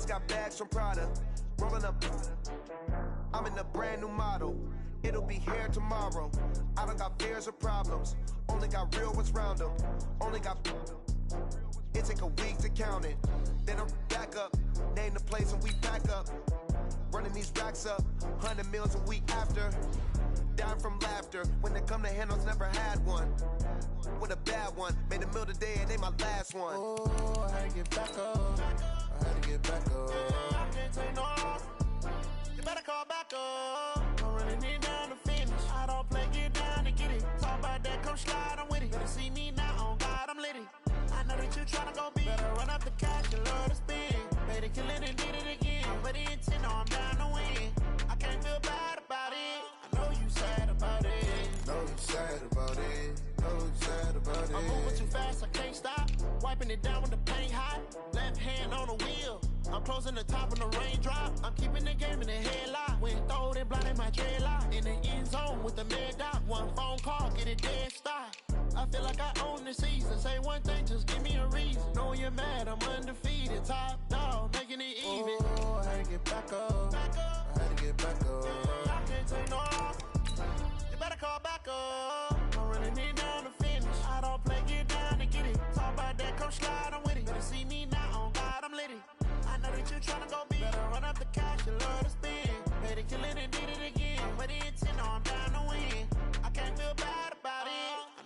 just got bags from Prada. Rolling up. I'm in a brand new model. It'll be here tomorrow. I don't got fears or problems. Only got real ones round them. Only got. It take a week to count it. Then I'm back up. Name the place and we back up. Running these racks up. 100 meals a week after. Dying from laughter. When it come to handles, never had one. With a bad one. Made a meal today and they my last one. Oh, I had to get back up. I had to get back up. I can't take no loss. You better call back up. I'm running it down to finish. I don't play, get down to get it. Talk about that, come slide, I'm with it. Better see me now, on God, I'm litty. I know that you tryna go big. Better run up the cash, you love to spend. Better kill it and did it again. But the intent, no, I'm down to win. I can't feel bad about it. I know you sad about it. Know you sad about it. Know you sad about it. I'm moving too fast, I can't stop. Wiping it down with the paint hot. Left hand on the wheel. I'm closing the top of the raindrop. I'm keeping the game in the headlock. When throwed and blinded my dreadlock. In the end zone with the mad dot. One phone call, get it dead stop. I feel like I own the season. Say one thing, just give me a reason. Knowing you're mad, I'm undefeated. Top dog, making it even. Oh, I had to get back up. I had to get back up. I can't take no loss. You better call back up. I'm running it down to finish. I don't play, get down to get it. Talk about that, come slide, I'm with it. Better see me now, on God, I'm litty. I know that you tryna go big. Better run up the cash, you love to spend. Better kill it and did it again. But the intent, no, I'm down to win. I can't feel bad about it.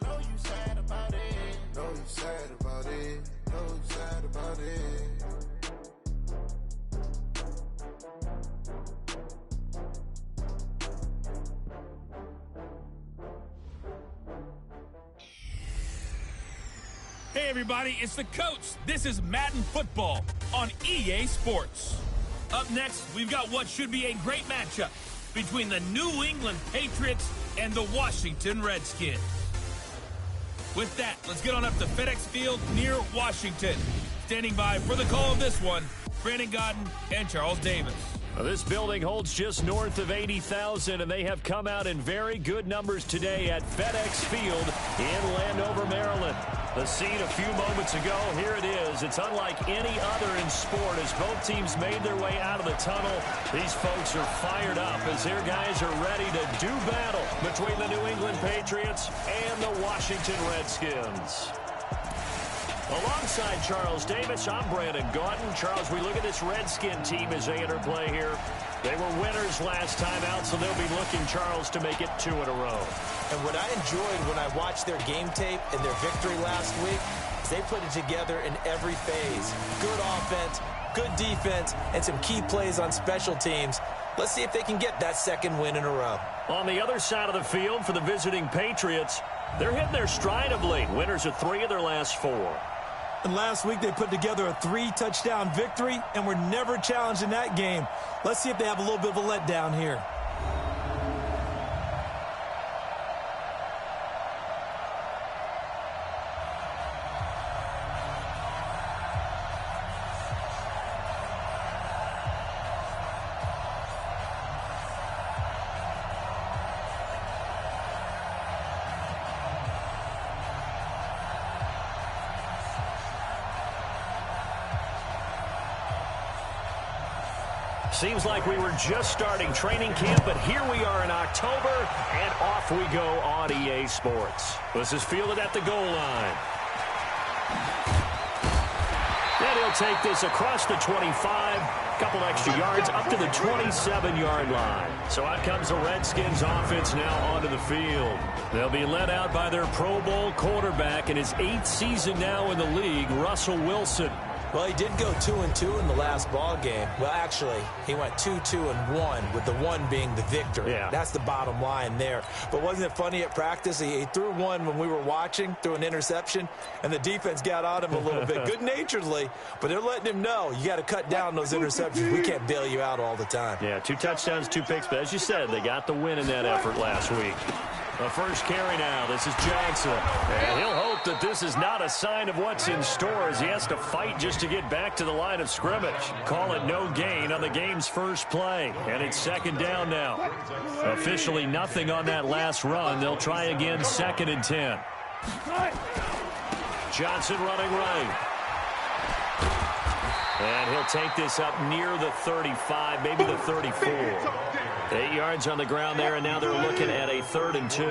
I know you sad about it. Know you sad about it. Know you sad about it. Hey everybody, it's the coach. This is Madden Football on EA Sports. Up next, we've got what should be a great matchup between the New England Patriots and the Washington Redskins. With that, let's get on up to FedEx Field near Washington. Standing by for the call of this one, Brandon Godden and Charles Davis. Well, this building holds just north of 80,000, and they have come out in very good numbers today at FedEx Field in Landover, Maryland. The scene a few moments ago, here it is. It's unlike any other in sport as both teams made their way out of the tunnel. These folks are fired up as their guys are ready to do battle between the New England Patriots and the Washington Redskins. Alongside Charles Davis, I'm Brandon Gaudin. Charles, we look at this Redskin team as they interplay here. They were winners last time out, so they'll be looking, Charles, to make it 2 in a row. And what I enjoyed when I watched their game tape and their victory last week is they put it together in every phase. Good offense, good defense, and some key plays on special teams. Let's see if they can get that second win in a row. On the other side of the field for the visiting Patriots, they're hitting their stride of late. Winners of 3 of their last 4. And last week they put together a 3-touchdown victory and were never challenged in that game. Let's see if they have a little bit of a letdown here. Seems like we were just starting training camp, but here we are in October, and off we go on EA Sports. This is fielded at the goal line. And he'll take this across the 25, couple extra yards, up to the 27-yard line. So out comes the Redskins offense now onto the field. They'll be led out by their Pro Bowl quarterback in his 8th season now in the league, Russell Wilson. Well, he did go 2-2 in the last ball game. Well, actually, he went 2-2-1, with the 1 being the victory. Yeah. That's the bottom line there. But wasn't it funny at practice? He threw one when we were watching, threw an interception, and the defense got on him a little bit, good-naturedly. But they're letting him know, you got to cut down those interceptions. We can't bail you out all the time. Yeah, 2 touchdowns, 2 picks. But as you said, they got the win in that effort last week. The first carry now. This is Johnson. And he'll hope that this is not a sign of what's in store as he has to fight just to get back to the line of scrimmage. Call it no gain on the game's first play. And it's 2nd down now. Officially nothing on that last run. They'll try again 2nd and 10. Johnson running right. And he'll take this up near the 35, maybe the 34. 8 yards on the ground there, and now they're looking at a 3rd and 2.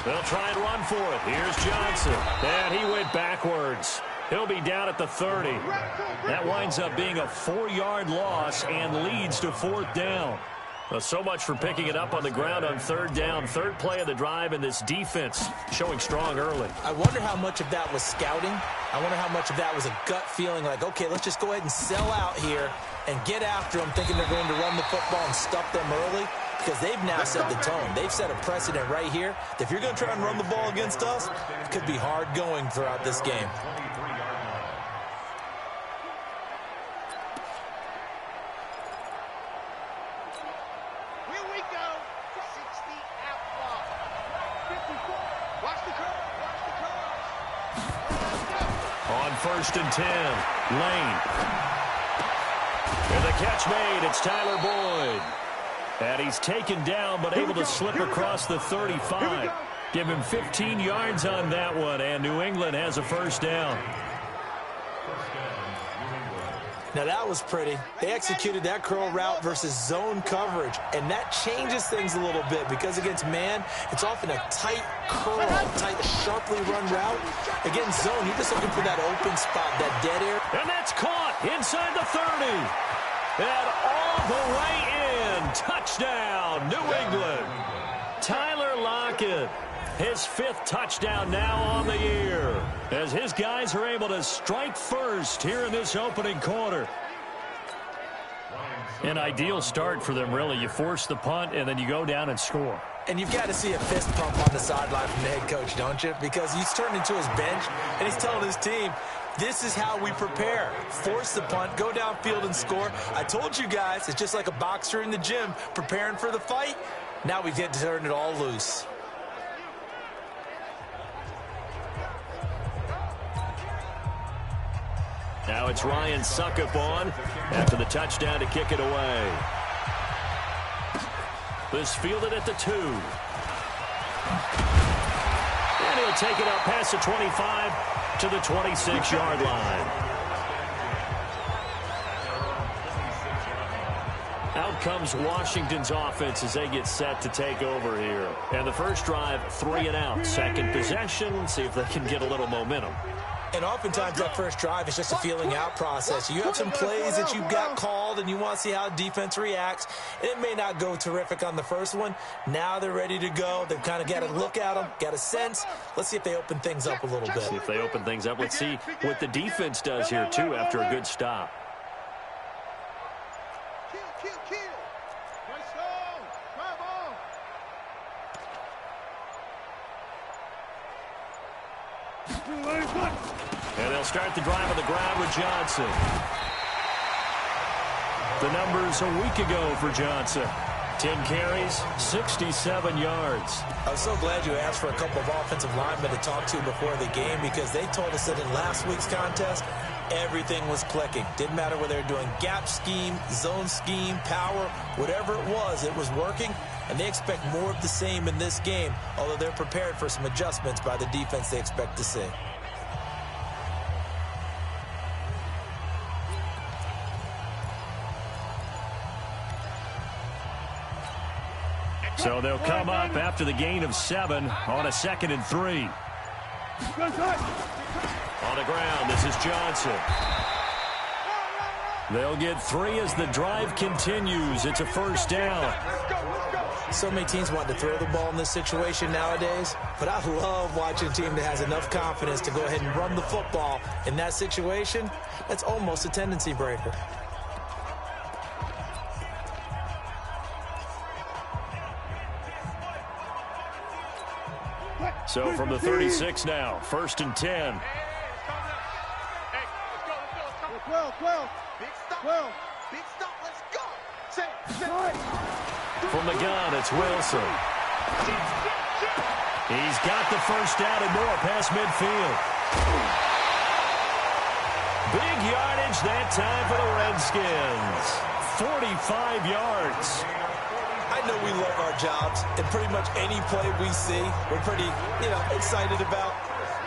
They'll try and run for it. Here's Johnson. And he went backwards. He'll be down at the 30. That winds up being a 4-yard loss and leads to 4th down. Well, so much for picking it up on the ground on 3rd down. 3rd play of the drive, and this defense showing strong early. I wonder how much of that was scouting. I wonder how much of that was a gut feeling like, okay, let's just go ahead and sell out here and get after them, thinking they're going to run the football and stuff them early. Because they've now set the tone. They've set a precedent right here. If you're going to try and run the ball against us, it could be hard going throughout this game. Here we go. 60 out block. 54. Watch the curve. On 1st and 10, Lane. And the catch made. It's Tyler Boyd. And he's taken down, but able to slip across the 35. Give him 15 yards on that one, and New England has a 1st down. Now, that was pretty. They executed that curl route versus zone coverage, and that changes things a little bit because against man, it's often a tight curl, tight, sharply run route. Against zone, you're just looking for that open spot, that dead area. And that's caught inside the 30. And all the way in. Touchdown, New England. Tyler Lockett, his 5th touchdown now on the year, as his guys are able to strike first here in this opening quarter. An ideal start for them, really. You force the punt, and then you go down and score. And you've got to see a fist pump on the sideline from the head coach, don't you? Because he's turned into his bench, and he's telling his team, this is how we prepare. Force the punt, go downfield and score. I told you guys, it's just like a boxer in the gym preparing for the fight. Now we get to turn it all loose. Now it's Ryan Suckup on after the touchdown to kick it away. This fielded at the 2. And he'll take it up past the 25 to the 26-yard line. Out comes Washington's offense as they get set to take over here. And the first drive, 3 and out. Second possession, see if they can get a little momentum. And oftentimes that first drive is just a feeling out process. You have some plays that you've got called and you want to see how defense reacts. And it may not go terrific on the first one. Now they're ready to go. They've kind of got to look at them, got a sense. Let's see if they open things up a little bit. See if they open things up. Let's see what the defense does here, too, after a good stop. And they'll start the drive on the ground with Johnson. The numbers a week ago for Johnson. 10 carries, 67 yards. I was so glad you asked for a couple of offensive linemen to talk to before the game because they told us that in last week's contest, everything was clicking. Didn't matter whether they were doing gap scheme, zone scheme, power, whatever it was working. And they expect more of the same in this game, although they're prepared for some adjustments by the defense they expect to see. So they'll come up after the gain of 7 on a 2nd and 3. On the ground, this is Johnson. They'll get 3 as the drive continues. It's a 1st down. So many teams want to throw the ball in this situation nowadays, but I love watching a team that has enough confidence to go ahead and run the football in that situation. That's almost a tendency breaker. So from the 36 now, 1st and 10. From the gun, it's Wilson. He's got the 1st down and more past midfield. Big yardage that time for the Redskins. 45 yards. I know we love our jobs, and pretty much any play we see, we're pretty, excited about.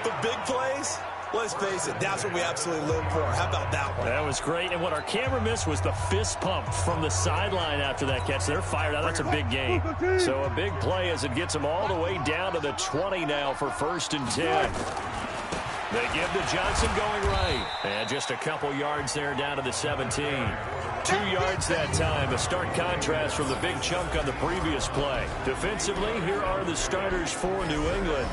The big plays, let's face it, that's what we absolutely live for. How about that one? That was great. And what our camera missed was the fist pump from the sideline after that catch. They're fired out. That's a big game. So a big play as it gets them all the way down to the 20 now for 1st and 10. They give to Johnson going right. And just a couple yards there down to the 17. 2 yards that time. A stark contrast from the big chunk on the previous play. Defensively, here are the starters for New England.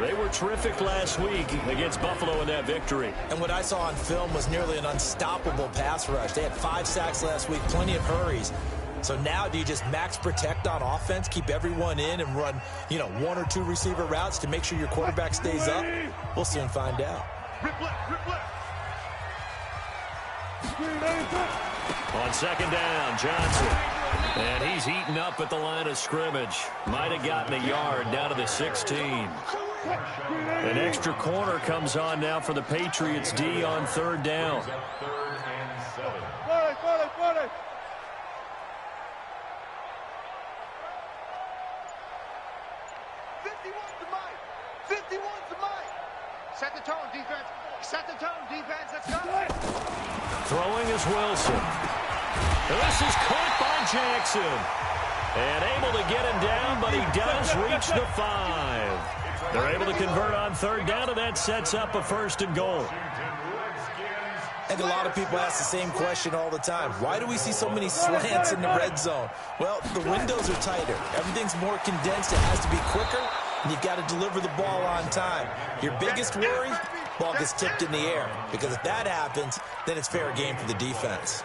They were terrific last week against Buffalo in that victory. And what I saw on film was nearly an unstoppable pass rush. They had 5 sacks last week, plenty of hurries. So now do you just max protect on offense, keep everyone in and run, 1 or 2 receiver routes to make sure your quarterback stays up? We'll soon find out. On 2nd down, Johnson. And he's heating up at the line of scrimmage. Might have gotten a yard down to the 16. An extra corner comes on now for the Patriots D on 3rd down. Set the tone, defense. Set the tone, defense. Let's go. Throwing is Wilson. This is caught by Jackson. And able to get him down, but he does reach the 5. They're able to convert on 3rd down, and that sets up a 1st and goal. I think a lot of people ask the same question all the time. Why do we see so many slants in the red zone? Well, the windows are tighter. Everything's more condensed. It has to be quicker, and you've got to deliver the ball on time. Your biggest worry? Ball gets tipped in the air. Because if that happens, then it's fair game for the defense.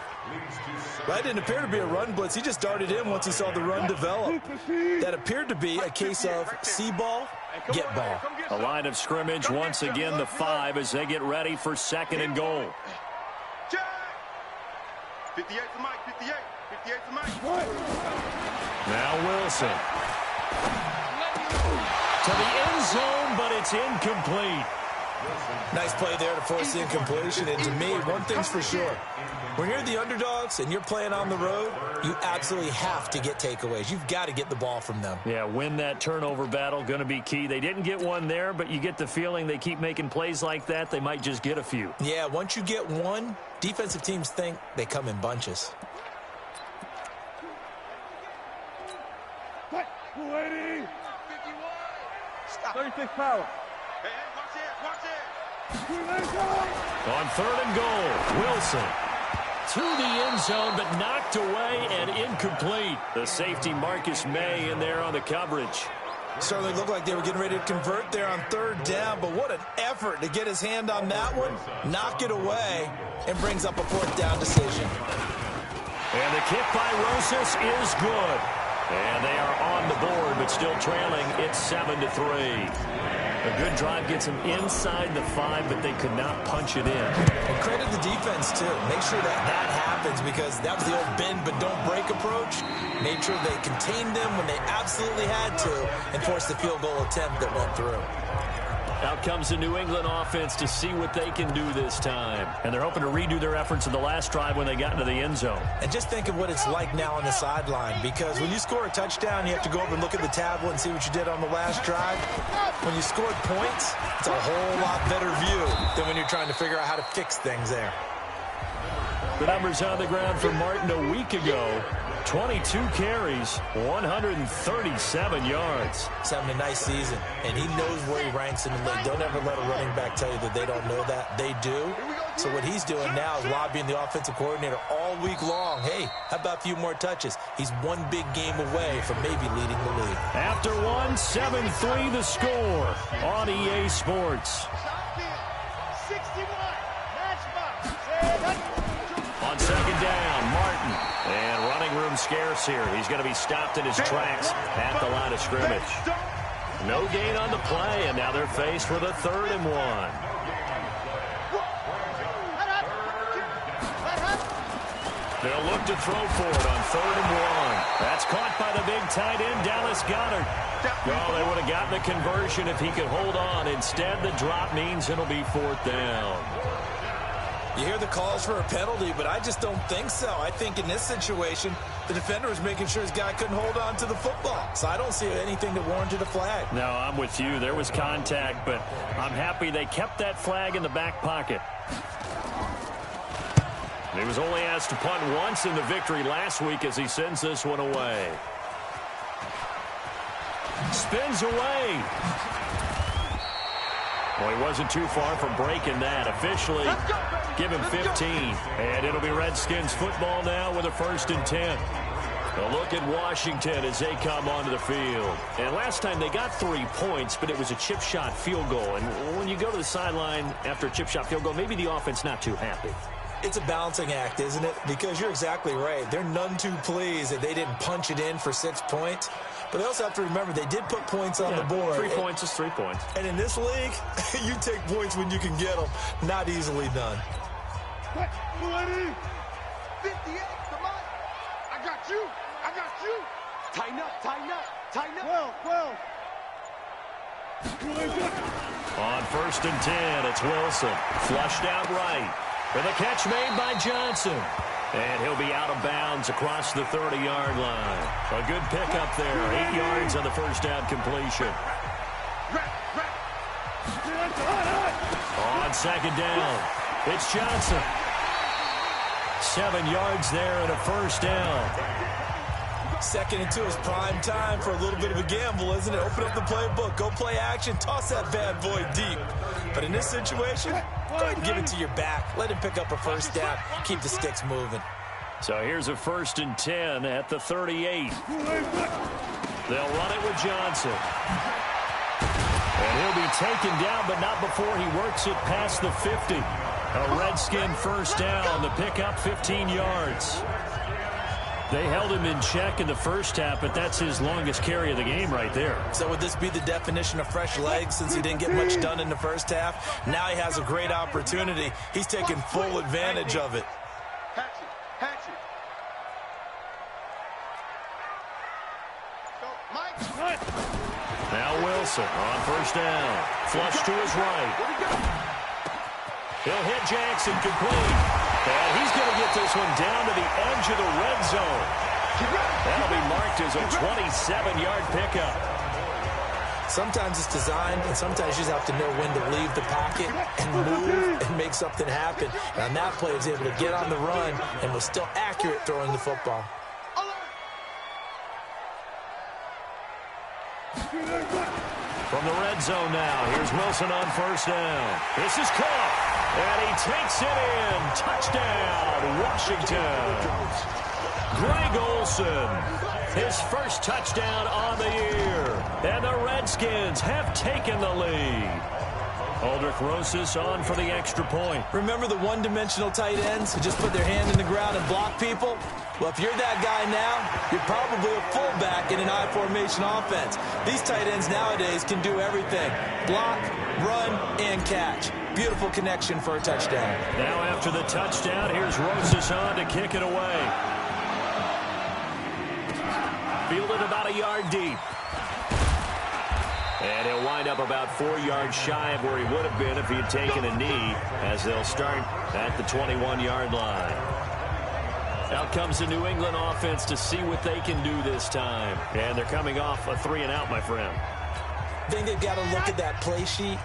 That didn't appear to be a run blitz. He just darted in once he saw the run develop. That appeared to be a case of see ball, get ball. A line of scrimmage, once again the 5 as they get ready for 2nd and goal. 58 for Mike, 58. 58 for Mike. Now Wilson. To the end zone, but it's incomplete. Nice play there to force the incompletion. And to me, one thing's for sure. When you're the underdogs and you're playing on the road, you absolutely have to get takeaways. You've got to get the ball from them. Yeah, win that turnover battle, going to be key. They didn't get one there, but you get the feeling they keep making plays like that, they might just get a few. Yeah, once you get one, defensive teams think they come in bunches. 280. 36 power. Hey, watch it, watch it. On 3rd and goal, Wilson. To the end zone, but knocked away and incomplete. The safety Marcus May in there on the coverage. Certainly looked like they were getting ready to convert there on 3rd down, but what an effort to get his hand on that one, knock it away, and brings up a 4th down decision. And the kick by Rosas is good. And they are on the board, but still trailing. It's 7-3. A good drive gets them inside the 5, but they could not punch it in. And credit the defense, too. Make sure that happens because that was the old bend but don't break approach. Made sure they contained them when they absolutely had to and forced the field goal attempt that went through. Out comes the New England offense to see what they can do this time. And they're hoping to redo their efforts in the last drive when they got into the end zone. And just think of what it's like now on the sideline, because when you score a touchdown, you have to go over and look at the tablet and see what you did on the last drive. When you scored points, it's a whole lot better view than when you're trying to figure out how to fix things there. The numbers on the ground for Martin a week ago. 22 carries, 137 yards. He's having a nice season, and he knows where he ranks in the league. Don't ever let a running back tell you that they don't know that. They do. So what he's doing now is lobbying the offensive coordinator all week long. Hey, how about a few more touches? He's one big game away from maybe leading the league. After 7-3 the score on EA Sports. On 2nd down, Martin. And running room scarce here. He's going to be stopped in his tracks at the line of scrimmage. No gain on the play, and now they're faced with a 3rd and 1. They'll look to throw for it on 3rd and 1. That's caught by the big tight end, Dallas Goedert. Well, they would have gotten the conversion if he could hold on. Instead, the drop means it'll be 4th down. You hear the calls for a penalty, but I just don't think so. I think in this situation, the defender was making sure his guy couldn't hold on to the football. So I don't see anything that warranted a flag. No, I'm with you. There was contact, but I'm happy they kept that flag in the back pocket. He was only asked to punt once in the victory last week as he sends this one away. Spins away. Well, he wasn't too far from breaking that. Officially, give him 15. And it'll be Redskins football now with a 1st and 10. A look at Washington as they come onto the field. And last time they got 3 points, but it was a chip shot field goal. And when you go to the sideline after a chip shot field goal, maybe the offense not too happy. It's a balancing act, isn't it? Because you're exactly right. They're none too pleased that they didn't punch it in for 6 points. But they also have to remember they did put points on the board. 3 points is 3 points. And in this league, you take points when you can get them. Not easily done. 58, come on. I got you. I got you. Tighten up, tighten up, tighten up. 12. On 1st and 10, it's Wilson. Flushed out right. For the catch made by Johnson. And he'll be out of bounds across the 30-yard line. A good pickup there. 8 yards on the first down completion. On 2nd down, it's Johnson. 7 yards there and a 1st down. 2nd and 2 is prime time for a little bit of a gamble, isn't it? Open up the playbook, go play action, toss that bad boy deep. But in this situation, go ahead and give it to your back. Let him pick up a 1st down. Keep the sticks moving. So here's a 1st and 10 at the 38. They'll run it with Johnson. And he'll be taken down, but not before he works it past the 50. A Redskin 1st down. The pickup 15 yards. They held him in check in the first half, but that's his longest carry of the game right there. So would this be the definition of fresh legs since he didn't get much done in the first half? Now he has a great opportunity. He's taking full advantage of it. Now Wilson on 1st down. Flush to his right. He'll hit Jackson complete. And he's going to get this one down to the edge of the red zone. That'll be marked as a 27-yard pickup. Sometimes it's designed, and sometimes you just have to know when to leave the pocket and move and make something happen. And on that play, he was able to get on the run and was still accurate throwing the football. From the red zone now, here's Wilson on 1st down. This is caught. And he takes it in. Touchdown, Washington. Greg Olsen, his 1st touchdown on the year. And the Redskins have taken the lead. Aldrich Rosas on for the extra point. Remember the one-dimensional tight ends who just put their hand in the ground and block people? Well, if you're that guy now, you're probably a fullback in an I-formation offense. These tight ends nowadays can do everything. Block, run, and catch. Beautiful connection for a touchdown. Now after the touchdown, here's Rosas on to kick it away. Fielded about a yard deep. And he'll wind up about 4 yards shy of where he would have been if he had taken a knee, as they'll start at the 21-yard line. Out comes the New England offense to see what they can do this time. And they're coming off a 3-and-out, my friend. I think they've got to look at that play sheet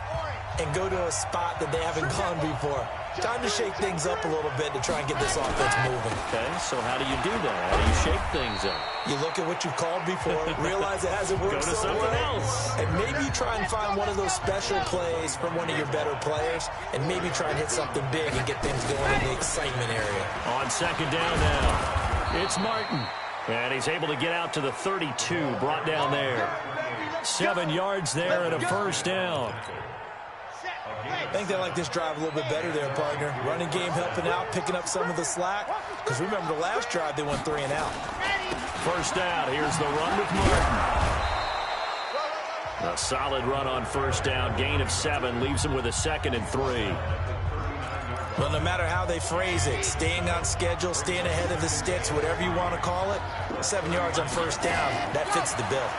and go to a spot that they haven't gone before. Time to shake things up a little bit to try and get this offense moving. Okay, so how do you do that? How do you shake things up? You look at what you've called before, realize it hasn't worked Go to so something well, else. and maybe try and find one of those special plays from one of your better players, and maybe try and hit something big and get things going in the excitement area. On 2nd down now, it's Martin. And he's able to get out to the 32, brought down there. 7 yards there and a 1st down. I think they like this drive a little bit better there, partner. Running game helping out, picking up some of the slack. Because remember the last drive, they went 3-and-out. 1st down. Here's the run with Martin. A solid run on 1st down. Gain of 7 leaves him with a 2nd and 3. Well, no matter how they phrase it, staying on schedule, staying ahead of the sticks, whatever you want to call it, 7 yards on 1st down, that fits the bill.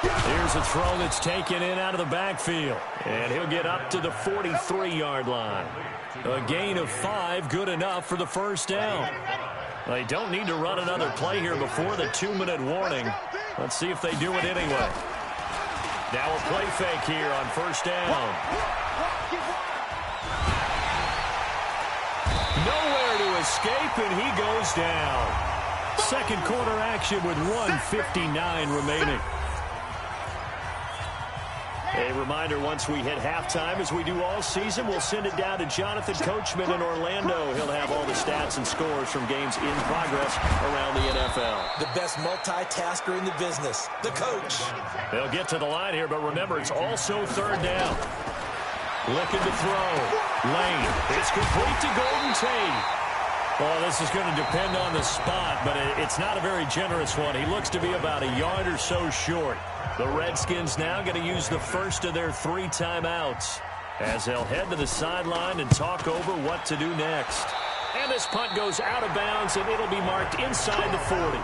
Here's a throw that's taken in out of the backfield. And he'll get up to the 43-yard line. A gain of 5, good enough for the first down. They don't need to run another play here before the 2-minute warning. Let's see if they do it anyway. Now a play fake here on first down. Nowhere to escape, and he goes down. Second quarter action with 1:59 remaining. A reminder, once we hit halftime, as we do all season, we'll send it down to Jonathan Coachman in Orlando. He'll have all the stats and scores from games in progress around the NFL. The best multitasker in the business, the coach. They'll get to the line here, but remember, it's also third down. Looking to throw. Lane. It's complete to Golden Tate. Well, this is going to depend on the spot, but it's not a very generous one. He looks to be about a yard or so short. The Redskins now going to use the first of their 3 timeouts as they'll head to the sideline and talk over what to do next. And this punt goes out of bounds, and it'll be marked inside the 40.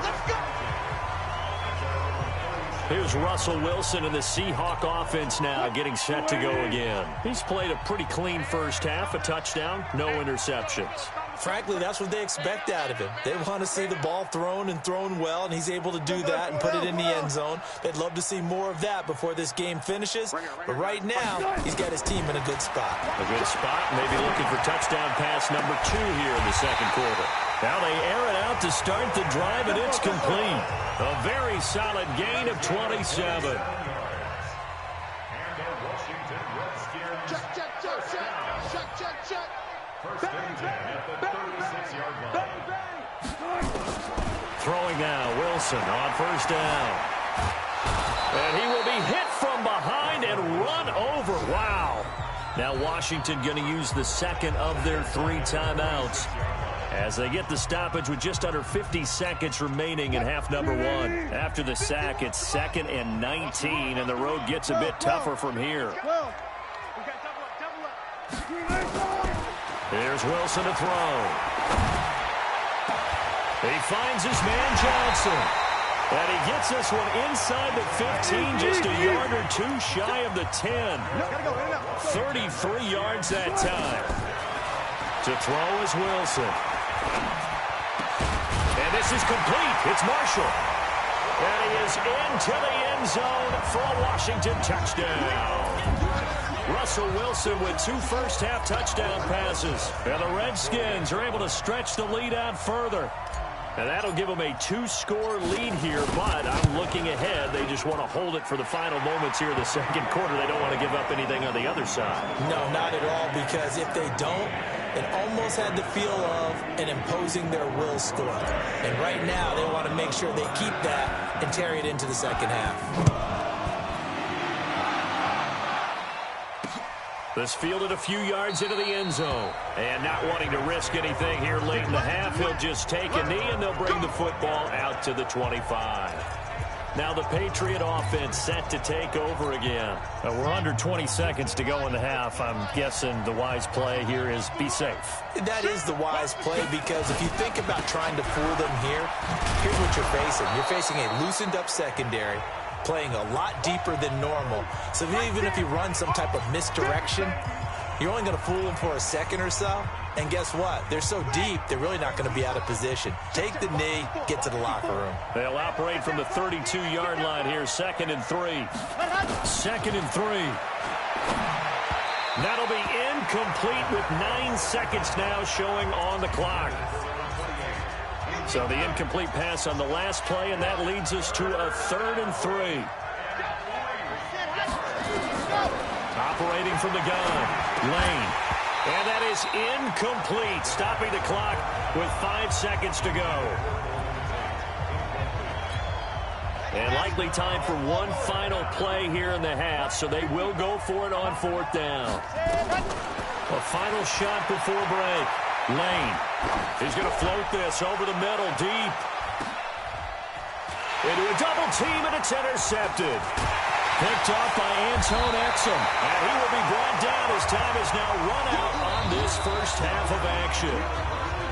Here's Russell Wilson and the Seahawk offense now getting set to go again. He's played a pretty clean first half, a touchdown, no interceptions. Frankly, that's what they expect out of him. They want to see the ball thrown and thrown well, and he's able to do that and put it in the end zone. They'd love to see more of that before this game finishes. But right now, he's got his team in a good spot. A good spot, maybe looking for touchdown pass number 2 here in the second quarter. Now they air it out to start the drive, and it's complete. A very solid gain of 27. Check. Throwing now, Wilson on first down. And he will be hit from behind and run over. Wow. Now Washington going to use the second of their 3 timeouts as they get the stoppage with just under 50 seconds remaining in half number 1. After the sack, it's 2nd and 19, and the road gets a bit tougher from here. Here's Wilson to throw. He finds his man Johnson. And he gets this one inside the 15, just a yard or 2 shy of the 10. 33 yards that time. To throw is Wilson. And this is complete. It's Marshall. And he is into the end zone for a Washington touchdown. Russell Wilson with 2 first-half touchdown passes. And the Redskins are able to stretch the lead out further. And that'll give them a 2-score lead here, but I'm looking ahead. They just want to hold it for the final moments here in the second quarter. They don't want to give up anything on the other side. No, not at all, because if they don't, it almost had the feel of an imposing their will score. And right now, they want to make sure they keep that and carry it into the second half. This fielded a few yards into the end zone. And not wanting to risk anything here late in the half, he'll just take a knee, and they'll bring the football out to the 25. Now the Patriot offense set to take over again. We're under 20 seconds to go in the half. I'm guessing the wise play here is be safe. That is the wise play, because if you think about trying to fool them here, here's what you're facing. You're facing a loosened-up secondary, playing a lot deeper than normal. So even if you run some type of misdirection, you're only going to fool them for a second or so. And guess what? They're so deep, they're really not going to be out of position. Take the knee, get to the locker room. They'll operate from the 32-yard line here, 2nd and 3. 2nd and 3. That'll be incomplete with 9 seconds now showing on the clock. So the incomplete pass on the last play, and that leads us to a 3rd and 3. Operating from the gun, Lane. And that is incomplete, stopping the clock with 5 seconds to go. And likely time for one final play here in the half, so they will go for it on 4th down. A final shot before break. Lane. He's going to float this over the middle, deep. Into a double team, and it's intercepted. Picked off by Anton Exum. And he will be brought down as time is now run out on this first half of action.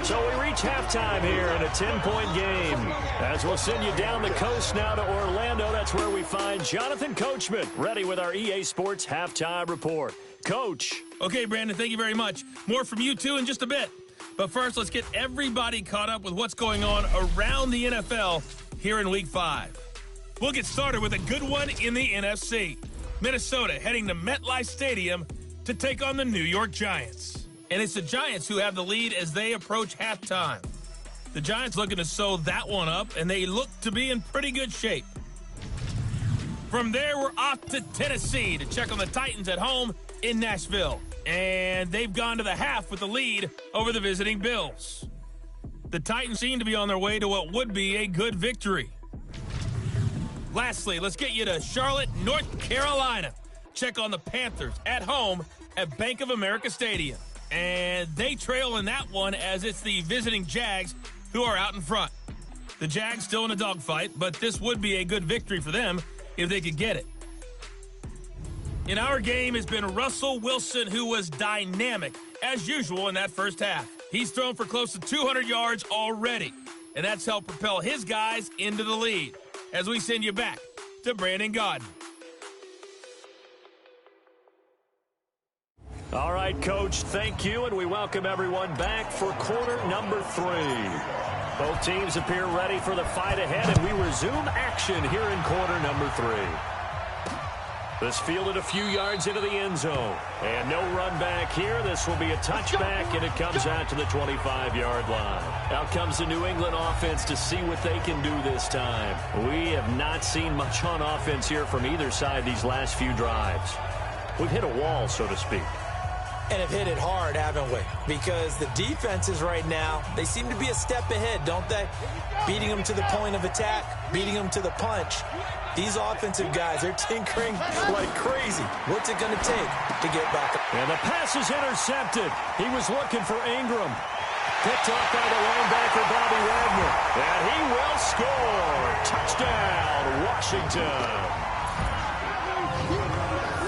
So we reach halftime here in a 10-point game. As we'll send you down the coast now to Orlando, that's where we find Jonathan Coachman, ready with our EA Sports Halftime Report. Coach. Okay, Brandon, thank you very much. More from you, too, in just a bit. But first, let's get everybody caught up with what's going on around the NFL here in Week 5. We'll get started with a good one in the NFC. Minnesota heading to MetLife Stadium to take on the New York Giants. And it's the Giants who have the lead as they approach halftime. The Giants looking to sew that one up, and they look to be in pretty good shape. From there, we're off to Tennessee to check on the Titans at home in Nashville. And they've gone to the half with the lead over the visiting Bills. The Titans seem to be on their way to what would be a good victory. Lastly, let's get you to Charlotte, North Carolina. Check on the Panthers at home at Bank of America Stadium. And they trail in that one as it's the visiting Jags who are out in front. The Jags still in a dogfight, but this would be a good victory for them if they could get it. In our game has been Russell Wilson, who was dynamic, as usual, in that first half. He's thrown for close to 200 yards already, and that's helped propel his guys into the lead. As we send you back to Brandon Gaudin. All right, Coach, thank you, and we welcome everyone back for quarter number 3. Both teams appear ready for the fight ahead, and we resume action here in quarter number 3. This fielded a few yards into the end zone, and no run back here. This will be a touchback, and it comes out to the 25-yard line. Out comes the New England offense to see what they can do this time. We have not seen much on offense here from either side these last few drives. We've hit a wall, so to speak. And have hit it hard, haven't we? Because the defenses right now, they seem to be a step ahead, don't they? Beating them to the point of attack, beating them to the punch. These offensive guys, they're tinkering like crazy. What's it going to take to get back up? And the pass is intercepted. He was looking for Ingram. Picked off by the linebacker, Bobby Wagner. And he will score. Touchdown, Washington.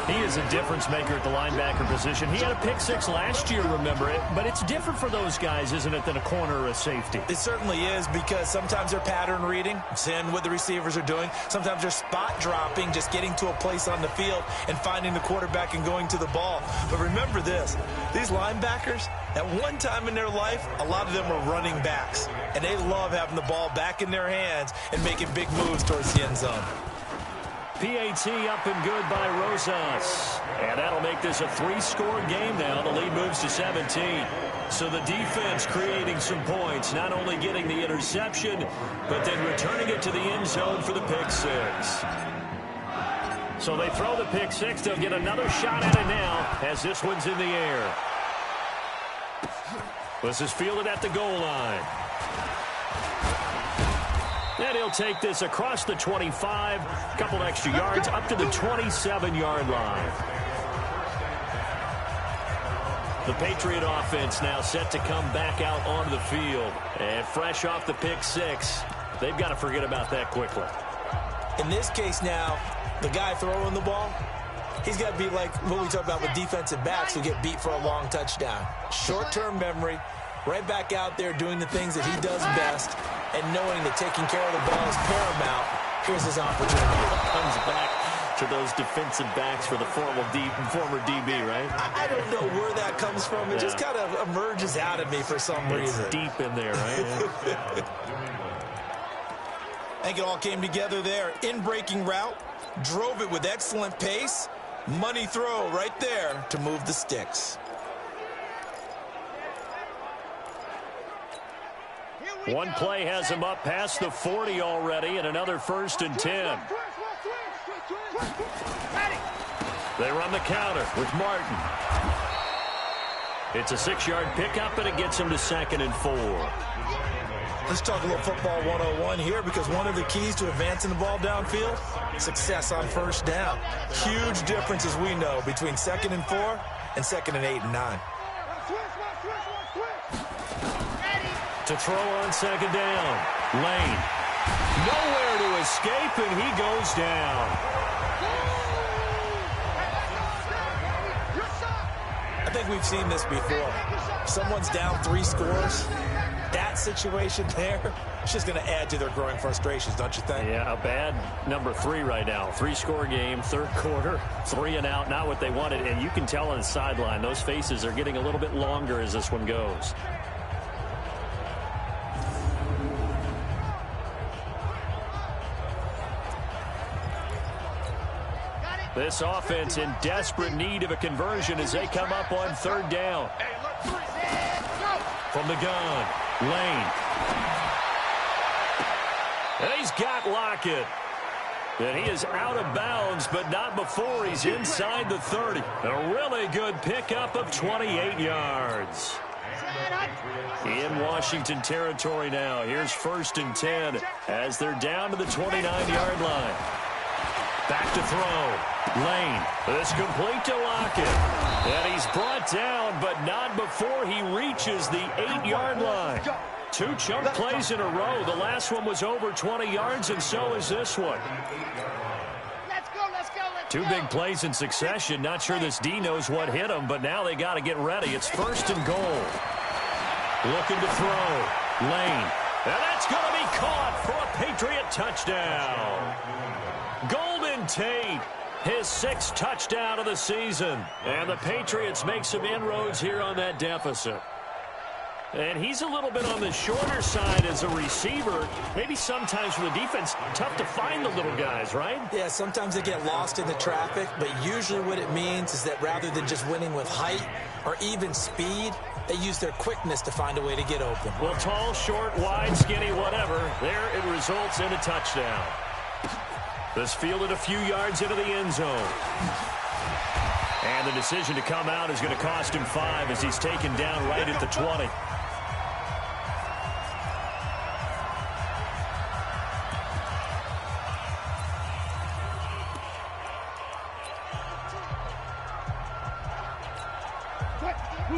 He is a difference maker at the linebacker position. He had a pick 6 last year, remember it. But it's different for those guys, isn't it, than a corner or a safety? It certainly is, because sometimes they're pattern reading, seeing what the receivers are doing. Sometimes they're spot dropping, just getting to a place on the field and finding the quarterback and going to the ball. But remember this, these linebackers, at one time in their life, a lot of them were running backs. And they love having the ball back in their hands and making big moves towards the end zone. PAT up and good by Rosas. And that'll make this a 3-score game now. The lead moves to 17. So the defense creating some points, not only getting the interception, but then returning it to the end zone for the pick 6. So they throw the pick 6. They'll get another shot at it now as this one's in the air. This is fielded at the goal line. And he'll take this across the 25, a couple extra yards, up to the 27-yard line. The Patriot offense now set to come back out onto the field. And fresh off the pick 6, they've got to forget about that quickly. In this case now, the guy throwing the ball, he's got to be like what we talk about with defensive backs who get beat for a long touchdown. Short-term memory, right back out there doing the things that he does best, and knowing that taking care of the ball is paramount. Here's his opportunity. Comes back to those defensive backs for the former DB, right? I don't know where that comes from. It just kind of emerges out of me for some reason. It's deep in there, right? I think it all came together there. In-breaking route, drove it with excellent pace. Money throw right there to move the sticks. One play has him up past the 40 already, and another 1st and 10. They run the counter with Martin. It's a 6-yard pickup, and it gets him to 2nd and 4. Let's talk a little football 101 here, because one of the keys to advancing the ball downfield, success on 1st down. Huge difference, as we know, between 2nd and 4 and 2nd and 8 and 9. To throw on 2nd down. Lane. Nowhere to escape, and he goes down. I think we've seen this before. Someone's down 3 scores. that situation there, it's just going to add to their growing frustrations, don't you think? Yeah, a bad number 3 right now. 3-score game, third quarter, 3 and out, not what they wanted. And you can tell on the sideline, those faces are getting a little bit longer as this one goes. This offense in desperate need of a conversion as they come up on third down. From the gun, Lane. And he's got Lockett. And he is out of bounds, but not before he's inside the 30. A really good pickup of 28 yards. In Washington territory now. Here's 1st and 10 as they're down to the 29-yard line. Back to throw. Lane. This complete to Lockett. And he's brought down, but not before he reaches the 8-yard line. 2 chunk plays in a row. The last one was over 20 yards, and so is this one. Let's go, let's go, let's go. 2 big plays in succession. Not sure this D knows what hit him, but now they got to get ready. It's 1st and goal. Looking to throw. Lane. And that's going to be caught for a Patriot touchdown. Golden Tate, his 6th touchdown of the season. And the Patriots make some inroads here on that deficit. And he's a little bit on the shorter side as a receiver. Maybe sometimes for the defense, tough to find the little guys, right? Yeah, sometimes they get lost in the traffic, but usually what it means is that rather than just winning with height or even speed, they use their quickness to find a way to get open. Well, tall, short, wide, skinny, whatever, there it results in a touchdown. This fielded a few yards into the end zone. And the decision to come out is going to cost him 5 as he's taken down right at the 20.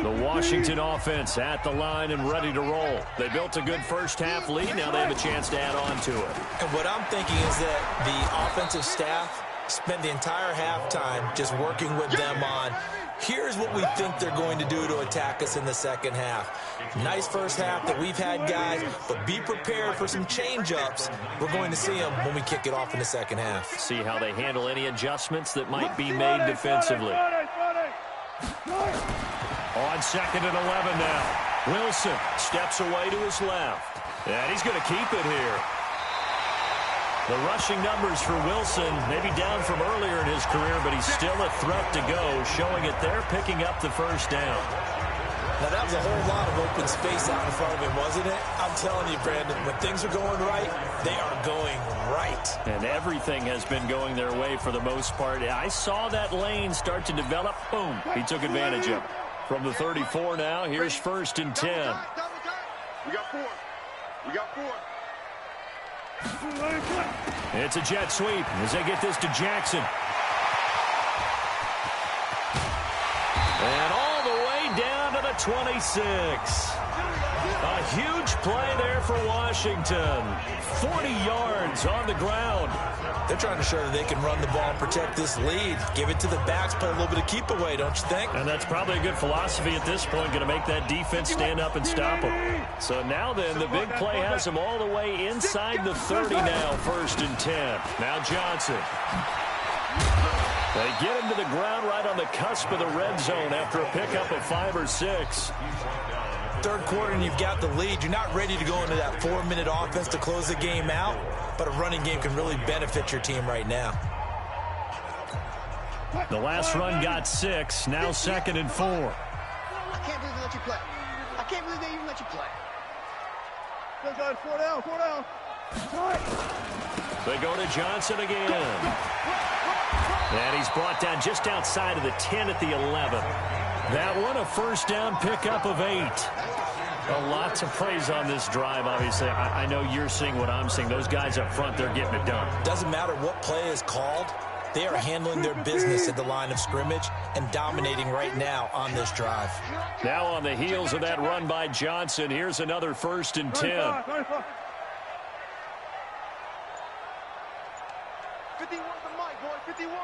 The Washington offense at the line and ready to roll. They built a good first-half lead. Now they have a chance to add on to it. And what I'm thinking is that the offensive staff spent the entire halftime just working with them on, here's what we think they're going to do to attack us in the second half. Nice first half that we've had, guys, but be prepared for some change-ups. We're going to see them when we kick it off in the second half. See how they handle any adjustments that might be made defensively. On 2nd and 11 now. Wilson steps away to his left. And he's going to keep it here. The rushing numbers for Wilson maybe down from earlier in his career, but he's still a threat to go, showing it there, picking up the first down. Now, that was a whole lot of open space out in front of him, wasn't it? I'm telling you, Brandon, when things are going right, they are going right. And everything has been going their way for the most part. I saw that lane start to develop. Boom. He took advantage of it. From the 34 now, here's 1st and 10. We got 4. We got 4. It's a jet sweep as they get this to Jackson. And all the way down to the 26. A huge play there for Washington. 40 yards on the ground. They're trying to show that they can run the ball and protect this lead. Give it to the backs, play a little bit of keep away, don't you think? And that's probably a good philosophy at this point, going to make that defense stand up and stop them. So now then, the big play has them all the way inside the 30 now, 1st and 10. Now Johnson. They get him to the ground right on the cusp of the red zone after a pickup of 5 or 6. Third quarter and you've got the lead. You're not ready to go into that 4-minute offense to close the game out, but a running game can really benefit your team right now. The last run got 6, now 2nd and 4. I can't believe they let you play. I can't believe they even let you play. Let's go, 4 down, 4 down. They go to Johnson again. And he's brought down just outside of the 10 at the 11. That one, a first down pickup of 8. A lot to praise on this drive, obviously. I know you're seeing what I'm seeing. Those guys up front, they're getting it done. Doesn't matter what play is called. They are handling their business at the line of scrimmage and dominating right now on this drive. Now on the heels of that run by Johnson, here's another 1st and 10. 51 the mic, boy, 51.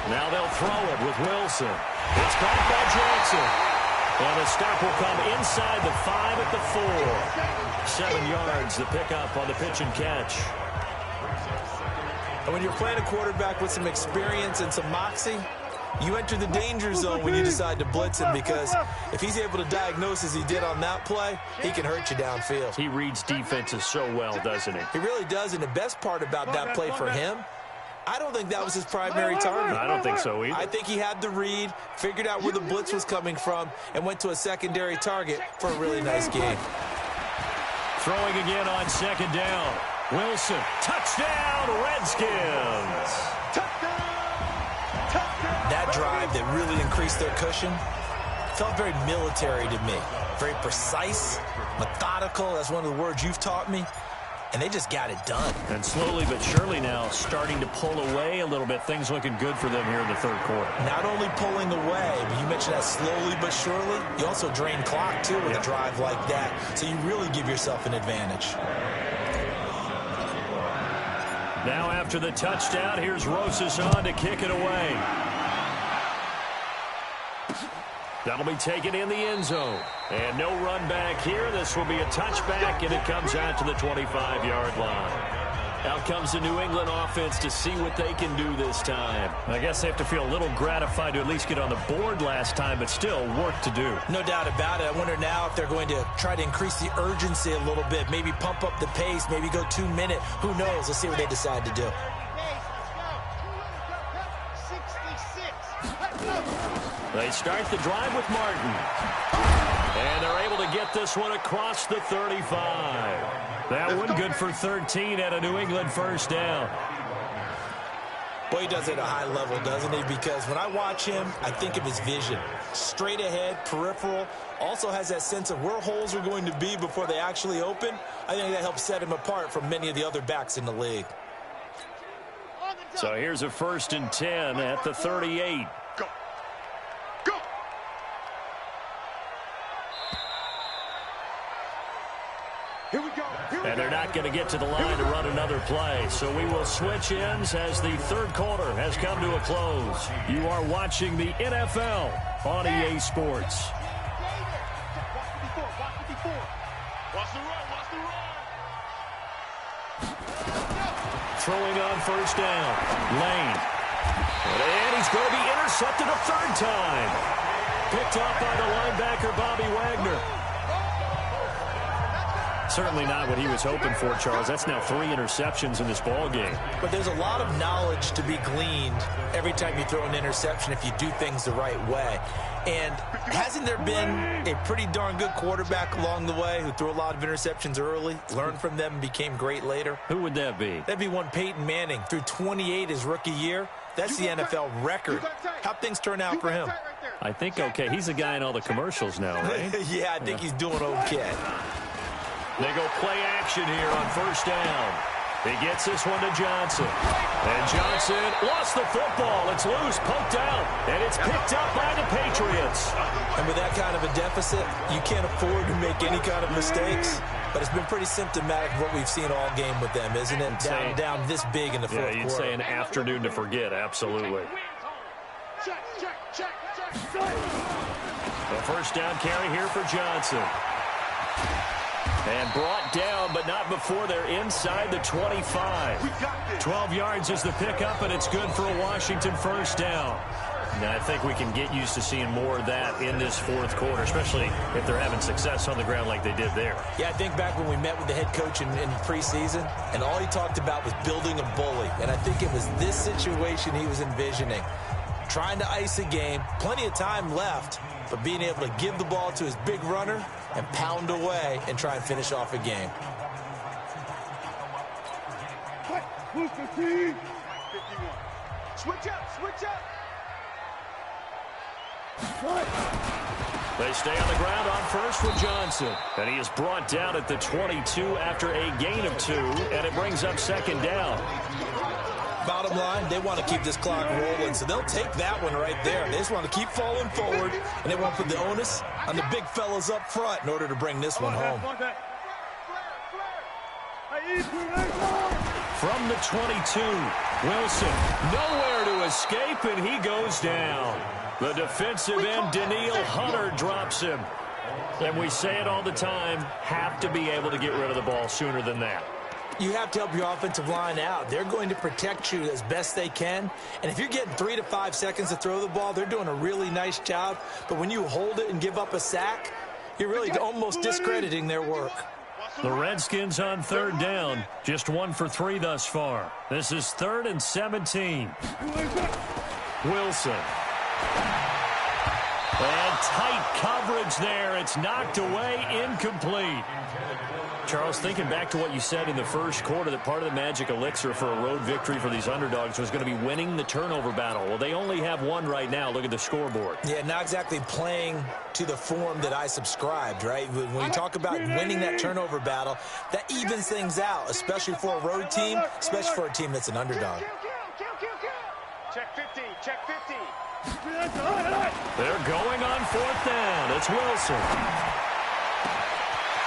Now they'll throw it with Wilson. It's caught by Jackson. And the stop will come inside the 5 at the 4. 7 yards, the pickup on the pitch and catch. And when you're playing a quarterback with some experience and some moxie, you enter the danger zone when you decide to blitz him, because if he's able to diagnose as he did on that play, he can hurt you downfield. He reads defenses so well, doesn't he? He really does, and the best part about that play for him, I don't think that was his primary target. I don't think so either. I think he had the read, figured out where the blitz was coming from, and went to a secondary target for a really nice game. Throwing again on second down. Wilson, touchdown, Redskins. That drive that really increased their cushion felt very military to me. Very precise, methodical. That's one of the words you've taught me. And they just got it done. And slowly but surely now starting to pull away a little bit. Things looking good for them here in the third quarter. Not only pulling away, but you mentioned that slowly but surely. You also drain clock, too, with a drive like that. So you really give yourself an advantage. Now after the touchdown, here's Rosas on to kick it away. That'll be taken in the end zone. And no run back here. This will be a touchback, and it comes out to the 25-yard line. Out comes the New England offense to see what they can do this time. I guess they have to feel a little gratified to at least get on the board last time, but still work to do. No doubt about it. I wonder now if they're going to try to increase the urgency a little bit, maybe pump up the pace, maybe go 2-minute. Who knows? Let's see what they decide to do. They start the drive with Martin. And they're able to get this one across the 35. That one good for 13 at a New England first down. Boy, he does it at a high level, doesn't he? Because when I watch him, I think of his vision. Straight ahead, peripheral. Also has that sense of where holes are going to be before they actually open. I think that helps set him apart from many of the other backs in the league. So here's a 1st and 10 at the 38. And they're not going to get to the line to run another play. So we will switch ends as the third quarter has come to a close. You are watching the NFL on EA Sports. Throwing on first down. Lane. And he's going to be intercepted a third time. Picked up by the linebacker, Bobby Wagner. Certainly not what he was hoping for, Charles. That's now 3 interceptions in this ball game. But there's a lot of knowledge to be gleaned every time you throw an interception if you do things the right way. And hasn't there been a pretty darn good quarterback along the way who threw a lot of interceptions early, learned from them, and became great later? Who would that be? That'd be one Peyton Manning. Threw 28 his rookie year. That's the NFL record. How'd things turn out for him? I think okay. He's a guy in all the commercials now, right? Yeah, I think he's doing okay. They go play action here on first down. He gets this one to Johnson. And Johnson lost the football. It's loose, poked out, and it's picked up by the Patriots. And with that kind of a deficit, you can't afford to make any kind of mistakes. But it's been pretty symptomatic of what we've seen all game with them, isn't it? Down this big in the fourth quarter. Yeah, you'd say an afternoon to forget, absolutely. The first down carry here for Johnson. And brought down, but not before they're inside the 25. 12 yards is the pickup, and it's good for a Washington first down. Now, I think we can get used to seeing more of that in this fourth quarter, especially if they're having success on the ground like they did there. Yeah, I think back when we met with the head coach in preseason, and all he talked about was building a bully. And I think it was this situation he was envisioning. Trying to ice a game, plenty of time left, but being able to give the ball to his big runner and pound away and try and finish off a game. Switch up, switch up. They stay on the ground on first with Johnson. And he is brought down at the 22 after a gain of 2, and it brings up second down. Bottom line, they want to keep this clock rolling, so they'll take that one right there. They just want to keep falling forward, and they want to put the onus on the big fellas up front in order to bring this one home. from the 22. Wilson, nowhere to escape, and he goes down. The defensive end, Daniil Hunter, drops him. And we say it all the time, have to be able to get rid of the ball sooner than that. You have to help your offensive line out. They're going to protect you as best they can. And if you're getting 3 to 5 seconds to throw the ball, they're doing a really nice job. But when you hold it and give up a sack, you're really almost discrediting their work. The Redskins on third down, just 1 for 3 thus far. This is 3rd and 17. Wilson. And tight coverage there. It's knocked away, incomplete. Charles, thinking back to what you said in the first quarter, that part of the magic elixir for a road victory for these underdogs was going to be winning the turnover battle. Well, they only have one right now. Look at the scoreboard. Yeah, not exactly playing to the form that I subscribed, right? When you talk about winning that turnover battle, that evens things out, especially for a road team, especially for a team that's an underdog. Check 50, check 50. They're going on 4th down. It's Wilson.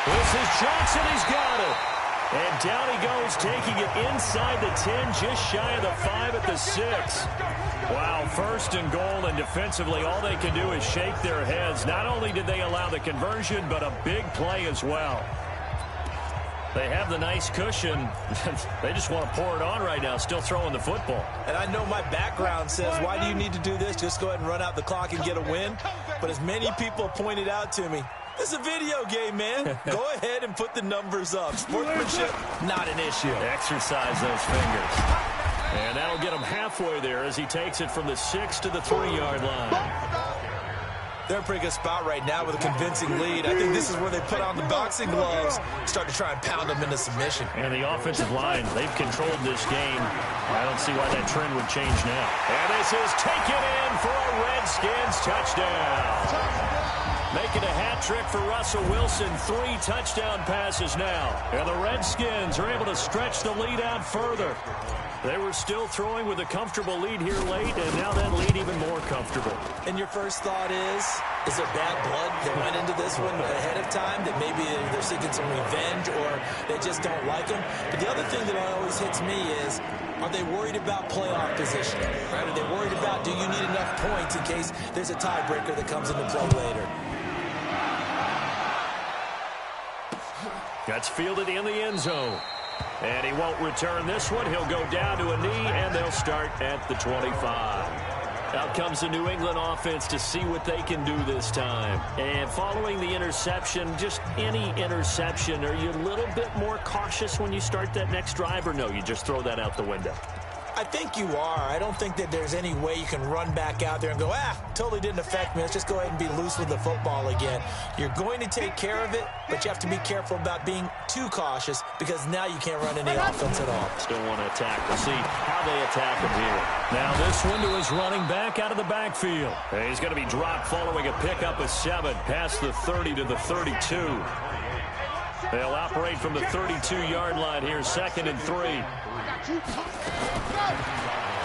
This is Johnson. He's got it. And down he goes, taking it inside the 10, just shy of the 5 at the 6. Wow, 1st and goal, and defensively all they can do is shake their heads. Not only did they allow the conversion, but a big play as well. They have the nice cushion. They just want to pour it on right now, still throwing the football. And I know my background says, why do you need to do this? Just go ahead and run out the clock and get a win. But as many people pointed out to me, this is a video game, man. Go ahead and put the numbers up. Sportsmanship, not an issue. Exercise those fingers. And that'll get him halfway there as he takes it from the 6 to the 3-yard line. They're in a pretty good spot right now with a convincing lead. I think this is where they put on the boxing gloves, start to try and pound them into submission. And the offensive line, they've controlled this game. I don't see why that trend would change now. And this is taken in for a Redskins touchdown. Making a hat trick for Russell Wilson. 3 touchdown passes now. And the Redskins are able to stretch the lead out further. They were still throwing with a comfortable lead here late, and now that lead even more comfortable. And your first thought is there bad blood that went into this one ahead of time, that maybe they're seeking some revenge or they just don't like them? But the other thing that always hits me is, are they worried about playoff positioning? Right? Are they worried about, do you need enough points in case there's a tiebreaker that comes into play later? That's fielded in the end zone. And he won't return this one. He'll go down to a knee, and they'll start at the 25. Out comes the New England offense to see what they can do this time. And following the interception, just any interception, are you a little bit more cautious when you start that next drive, or no, you just throw that out the window? I think you are. I don't think that there's any way you can run back out there and go, totally didn't affect me. Let's just go ahead and be loose with the football again. You're going to take care of it, but you have to be careful about being too cautious because now you can't run any offense at all. Still want to attack. We'll see how they attack him here. Now this one to his running back out of the backfield. And he's going to be dropped following a pickup of 7 past the 30 to the 32. They'll operate from the 32-yard line here, 2nd and 3.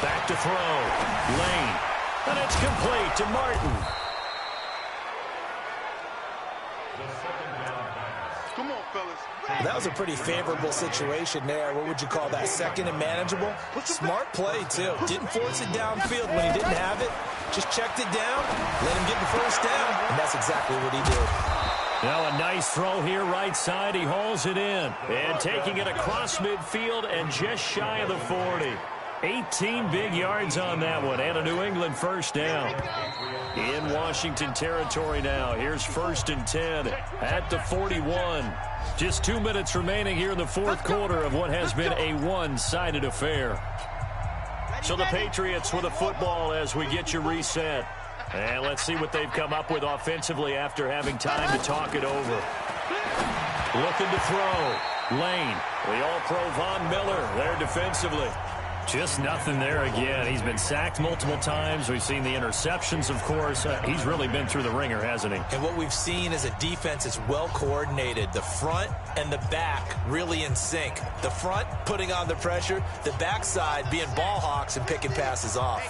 Back to throw. Lane. And it's complete to Martin. Come on, fellas. That was a pretty favorable situation there. What would you call that? 2nd and manageable? Smart play, too. Didn't force it downfield when he didn't have it. Just checked it down, let him get the first down, and that's exactly what he did. Now a nice throw here right side. He hauls it in. And taking it across midfield and just shy of the 40. 18 big yards on that one. And a New England first down. In Washington territory now. Here's 1st and 10 at the 41. Just 2 minutes remaining here in the 4th quarter of what has been a one-sided affair. So the Patriots with a football as we get you reset. And let's see what they've come up with offensively after having time to talk it over. Looking to throw. Lane. The All-Pro Von Miller there defensively. Just nothing there again. He's been sacked multiple times. We've seen the interceptions, of course. He's really been through the ringer, hasn't he? And what we've seen is a defense that's well coordinated. The front and the back really in sync. The front putting on the pressure. The backside being ball hawks and picking passes off.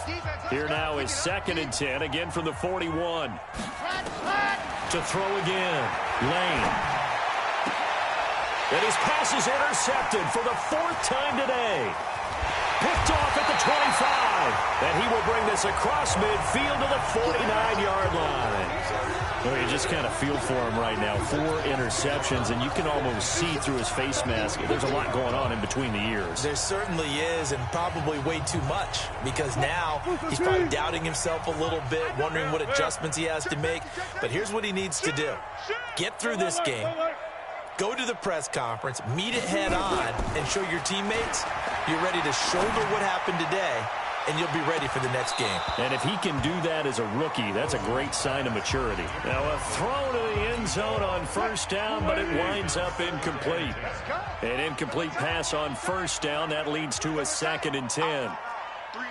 Here now is 2nd and 10, again from the 41. To throw again. Lane. And his pass is intercepted for the 4th time today. Picked off at the 25. And he will bring this across midfield to the 49-yard line. Well, you just kind of feel for him right now. 4 interceptions, and you can almost see through his face mask. There's a lot going on in between the ears. There certainly is, and probably way too much, because now he's probably doubting himself a little bit, wondering what adjustments he has to make. But here's what he needs to do. Get through this game, go to the press conference, meet it head on, and show your teammates you're ready to shoulder what happened today, and you'll be ready for the next game. And if he can do that as a rookie, that's a great sign of maturity. Now a throw to the end zone on 1st down, but it winds up incomplete. An incomplete pass on 1st down. That leads to a 2nd and 10. 3 down.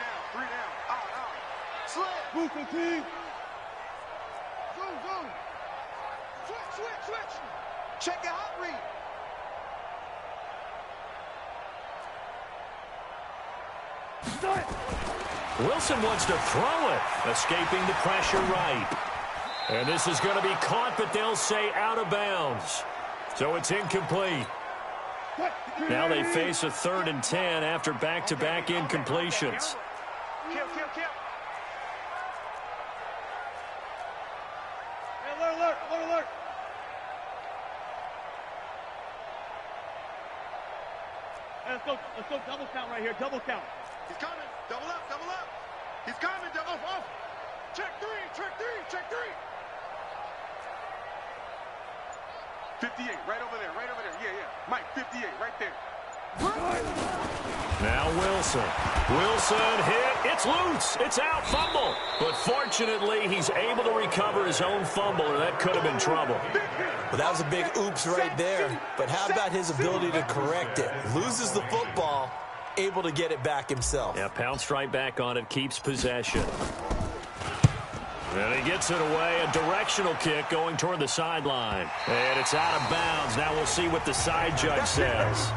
Slip. Move the team. Zoom. Switch. Check the hot read. Wilson wants to throw it, escaping the pressure right. And this is going to be caught, but they'll say out of bounds. So it's incomplete. Now they face a 3rd and 10 after back-to-back incompletions. Kill. Alert. Let's go double count right here, double count. He's coming, double up. He's coming, off. Check three. 58, right over there. Yeah. Mike, 58, right there. Now Wilson hit. It's loose. It's out. Fumble. But fortunately, he's able to recover his own fumble, or that could have been trouble. Well, that was a big oops right there. But how about his ability to correct it? Loses the football, able to get it back himself. Yeah, pounced right back on it, keeps possession. And he gets it away, a directional kick going toward the sideline. And it's out of bounds. Now we'll see what the side judge says.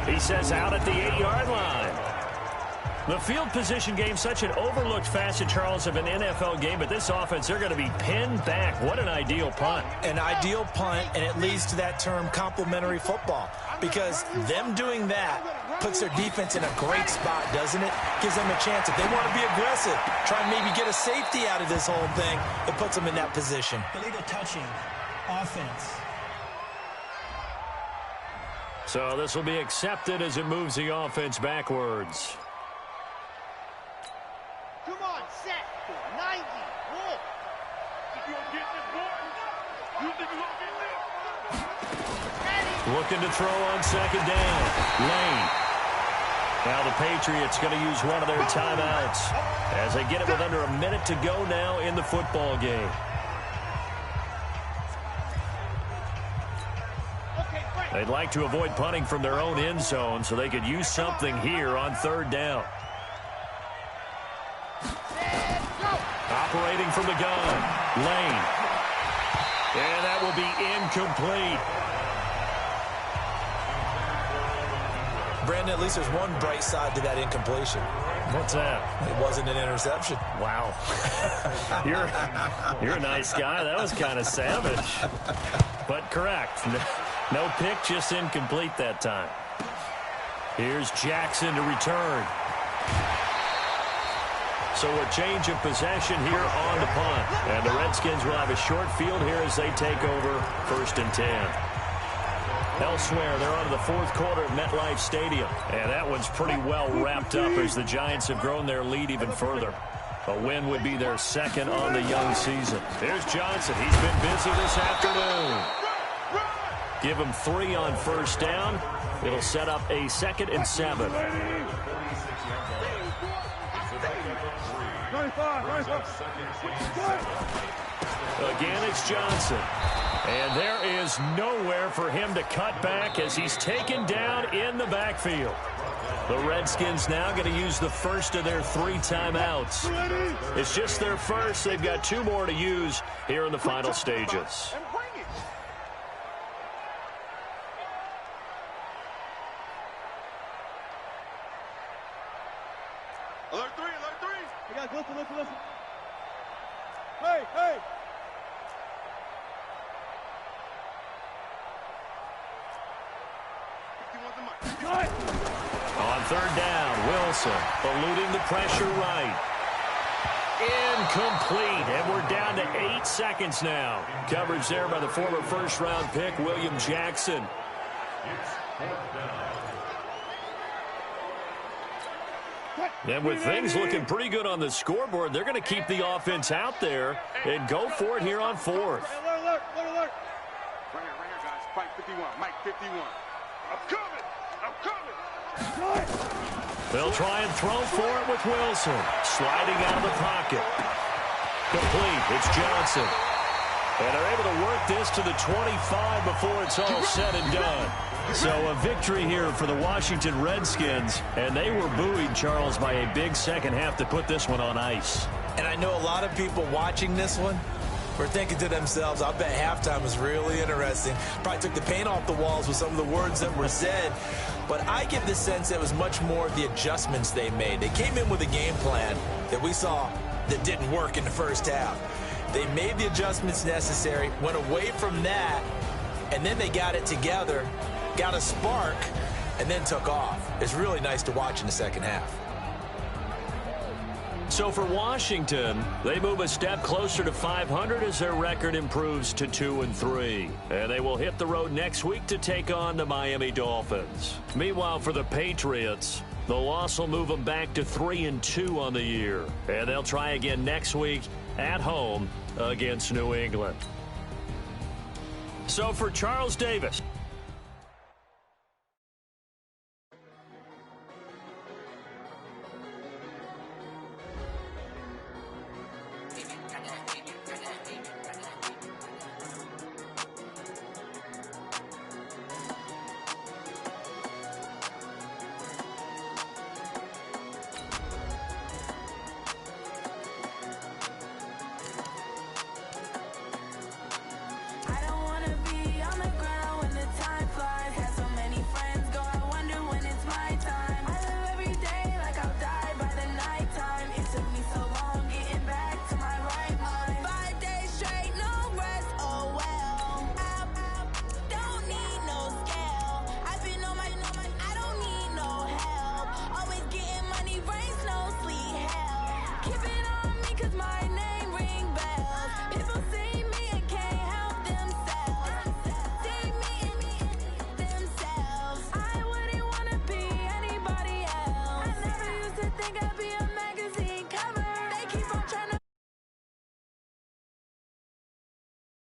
He says out at the 8-yard line. The field position game, such an overlooked facet, Charles, of an NFL game. But this offense, they're going to be pinned back. What an ideal punt. An ideal punt, and it leads to that term complementary football. Because them doing that puts their defense in a great spot, doesn't it? Gives them a chance. If they want to be aggressive, try and maybe get a safety out of this whole thing, it puts them in that position. Illegal touching. Offense. So this will be accepted as it moves the offense backwards. Come on, set. 90. Roll. You gonna get this, boy? You think you gonna get this? Looking to throw on 2nd down. Lane. Now the Patriots going to use one of their timeouts as they get it with under a minute to go now in the football game. They'd like to avoid punting from their own end zone so they could use something here on 3rd down. Operating from the gun. Lane. And that will be incomplete. Brandon, at least there's one bright side to that incompletion. What's that? It wasn't an interception. Wow. You're a nice guy. That was kind of savage. But correct. No pick, just incomplete that time. Here's Jackson to return. So a change of possession here on the punt. And the Redskins will have a short field here as they take over 1st and 10. Elsewhere, they're on to the 4th quarter at MetLife Stadium. And that one's pretty well wrapped up as the Giants have grown their lead even further. A win would be their 2nd on the young season. Here's Johnson. He's been busy this afternoon. Give him 3 on 1st down. It'll set up a 2nd and 7. 95. Again, it's Johnson. And there is nowhere for him to cut back as he's taken down in the backfield. The Redskins now going to use the first of their 3 timeouts. It's just their first. They've got 2 more to use here in the final stages. Alert 3. You guys, listen. Hey. On third down, Wilson eluding the pressure right. Incomplete, and we're down to 8 seconds now. Coverage there by the former first-round pick, William Jackson. And with things looking pretty good on the scoreboard, they're going to keep the offense out there and go for it here on fourth. Alert. Right here, guys. Mike 51. Mike 51. I'm coming. They'll try and throw for it with Wilson. Sliding out of the pocket. Complete. It's Johnson. And they're able to work this to the 25 before it's all said and done. So a victory here for the Washington Redskins. And they were buoyed, Charles, by a big second half to put this one on ice. And I know a lot of people watching this one were thinking to themselves, I bet halftime was really interesting. Probably took the paint off the walls with some of the words that were said. But I get the sense it was much more the adjustments they made. They came in with a game plan that we saw that didn't work in the first half. They made the adjustments necessary, went away from that, and then they got it together, got a spark, and then took off. It's really nice to watch in the second half. So for Washington, they move a step closer to 500 as their record improves to 2-3. And they will hit the road next week to take on the Miami Dolphins. Meanwhile, for the Patriots, the loss will move them back to 3-2 on the year. And they'll try again next week at home against New England. So for Charles Davis. Keep it on me 'cause my